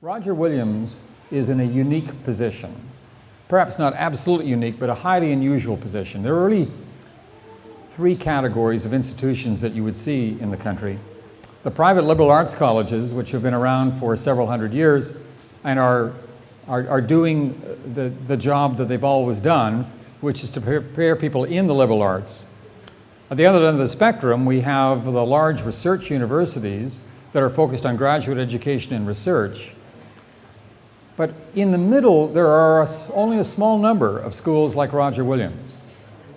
Roger Williams is in a unique position. Perhaps not absolutely unique, but a highly unusual position. There are really three categories of institutions that you would see in the country. The private liberal arts colleges, which have been around for several hundred years and are doing the job that they've always done, which is to prepare people in the liberal arts. At the other end of the spectrum, we have the large research universities that are focused on graduate education and research. But in the middle, there are only a small number of schools like Roger Williams,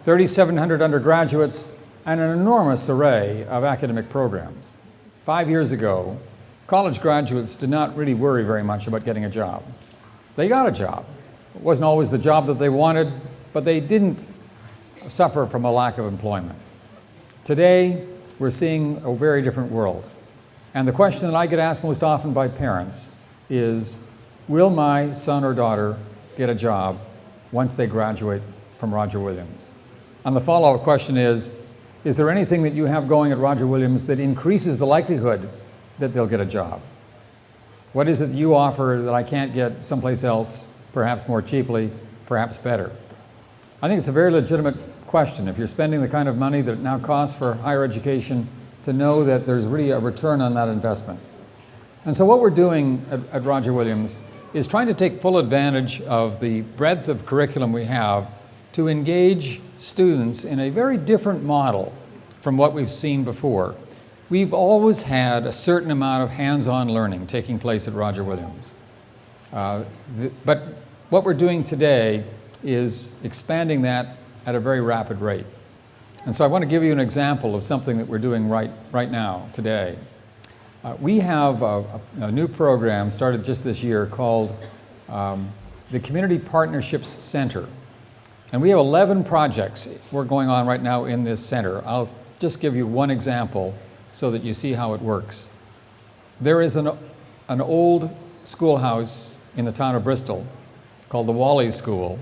3,700 undergraduates, and an enormous array of academic programs. 5 years ago, college graduates did not really worry very much about getting a job. They got a job. It wasn't always the job that they wanted, but they didn't suffer from a lack of employment. Today, we're seeing a very different world. And the question that I get asked most often by parents is, will my son or daughter get a job once they graduate from Roger Williams? And the follow-up question is there anything that you have going at Roger Williams that increases the likelihood that they'll get a job? What is it that you offer that I can't get someplace else, perhaps more cheaply, perhaps better? I think it's a very legitimate question. If you're spending the kind of money that it now costs for higher education, to know that there's really a return on that investment. And so what we're doing at Roger Williams is trying to take full advantage of the breadth of curriculum we have to engage students in a very different model from what we've seen before. We've always had a certain amount of hands-on learning taking place at Roger Williams. But what we're doing today is expanding that at a very rapid rate. And so I want to give you an example of something that we're doing right now, today. We have a new program started just this year called the Community Partnerships Center. And we have 11 projects we're going on right now in this center. I'll just give you one example so that you see how it works. There is an old schoolhouse in the town of Bristol called the Wally School.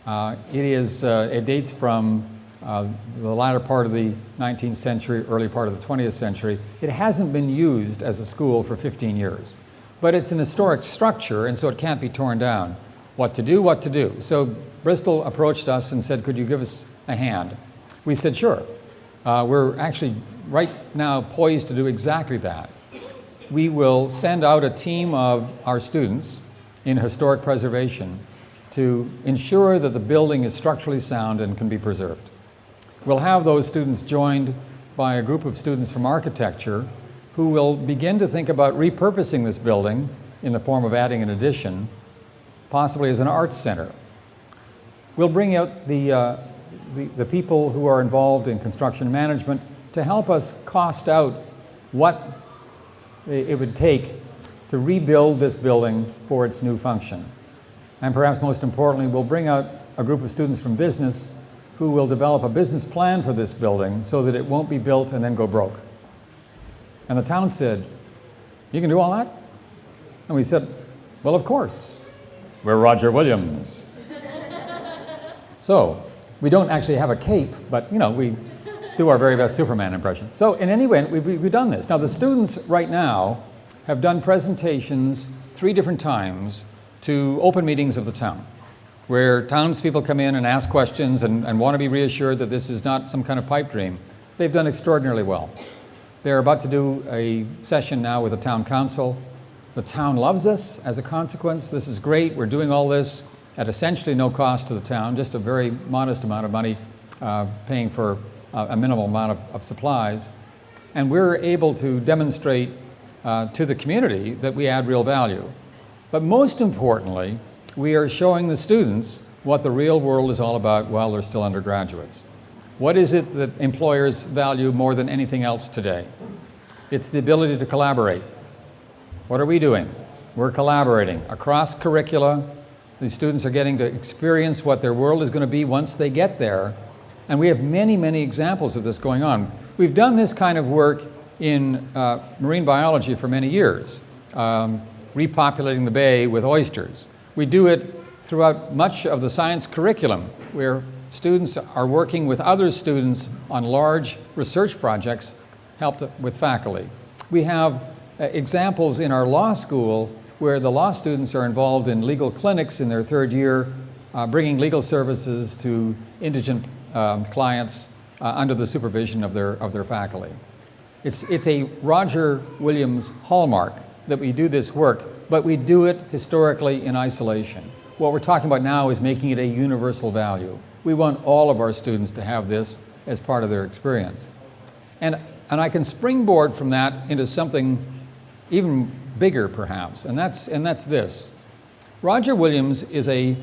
It dates from the latter part of the 19th century, early part of the 20th century. It hasn't been used as a school for 15 years. But it's an historic structure, and so it can't be torn down. What to do? So Bristol approached us and said, could you give us a hand? We said, sure. We're actually right now poised to do exactly that. We will send out a team of our students in historic preservation to ensure that the building is structurally sound and can be preserved. We'll have those students joined by a group of students from architecture who will begin to think about repurposing this building in the form of adding an addition, possibly as an arts center. We'll bring out the people who are involved in construction management to help us cost out what it would take to rebuild this building for its new function. And perhaps most importantly, we'll bring out a group of students from business who will develop a business plan for this building so that it won't be built and then go broke. And the town said, you can do all that? And we said, well, of course. We're Roger Williams. So, we don't actually have a cape, but we do our very best Superman impression. So in any way, we've done this. Now the students right now have done presentations 3 different times to open meetings of the town, where townspeople come in and ask questions and want to be reassured that this is not some kind of pipe dream. They've done extraordinarily well. They're about to do a session now with the town council. The town loves us as a consequence. This is great. We're doing all this at essentially no cost to the town, just a very modest amount of money paying for a minimal amount of supplies. And we're able to demonstrate to the community that we add real value. But most importantly, we are showing the students what the real world is all about while they're still undergraduates. What is it that employers value more than anything else today? It's the ability to collaborate. What are we doing? We're collaborating across curricula. These students are getting to experience what their world is going to be once they get there. And we have many, many examples of this going on. We've done this kind of work in marine biology for many years, repopulating the bay with oysters. We do it throughout much of the science curriculum, where students are working with other students on large research projects helped with faculty. We have examples in our law school where the law students are involved in legal clinics in their third year, bringing legal services to indigent clients under the supervision of their faculty. It's a Roger Williams hallmark that we do this work, but we do it historically in isolation. What we're talking about now is making it a universal value. We want all of our students to have this as part of their experience. And I can springboard from that into something even bigger, perhaps, and that's this. Roger Williams is a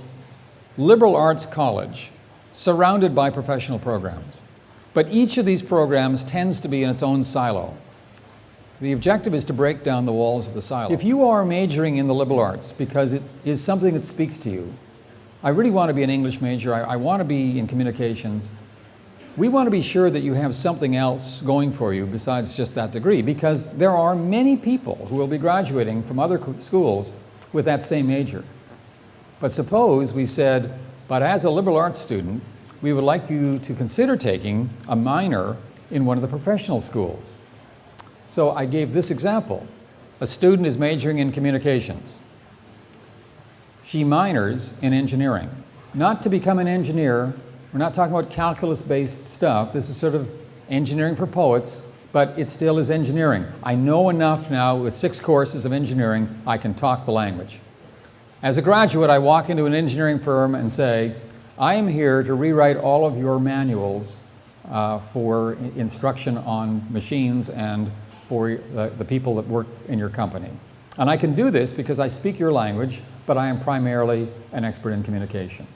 liberal arts college surrounded by professional programs. But each of these programs tends to be in its own silo. The objective is to break down the walls of the silo. If you are majoring in the liberal arts because it is something that speaks to you, I really want to be an English major, I want to be in communications, we want to be sure that you have something else going for you besides just that degree, because there are many people who will be graduating from other schools with that same major. But suppose we said, but as a liberal arts student, we would like you to consider taking a minor in one of the professional schools. So I gave this example. A student is majoring in communications. She minors in engineering. Not to become an engineer, we're not talking about calculus-based stuff. This is sort of engineering for poets, but it still is engineering. I know enough now with 6 courses of engineering, I can talk the language. As a graduate, I walk into an engineering firm and say, I am here to rewrite all of your manuals for instruction on machines and for the people that work in your company. And I can do this because I speak your language, but I am primarily an expert in communication.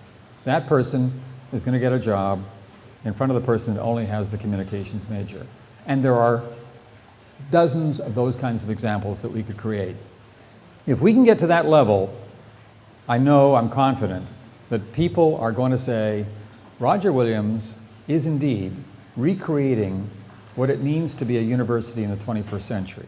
That person is going to get a job in front of the person that only has the communications major. And there are dozens of those kinds of examples that we could create. If we can get to that level, I'm confident that people are going to say, Roger Williams is indeed recreating what it means to be a university in the 21st century.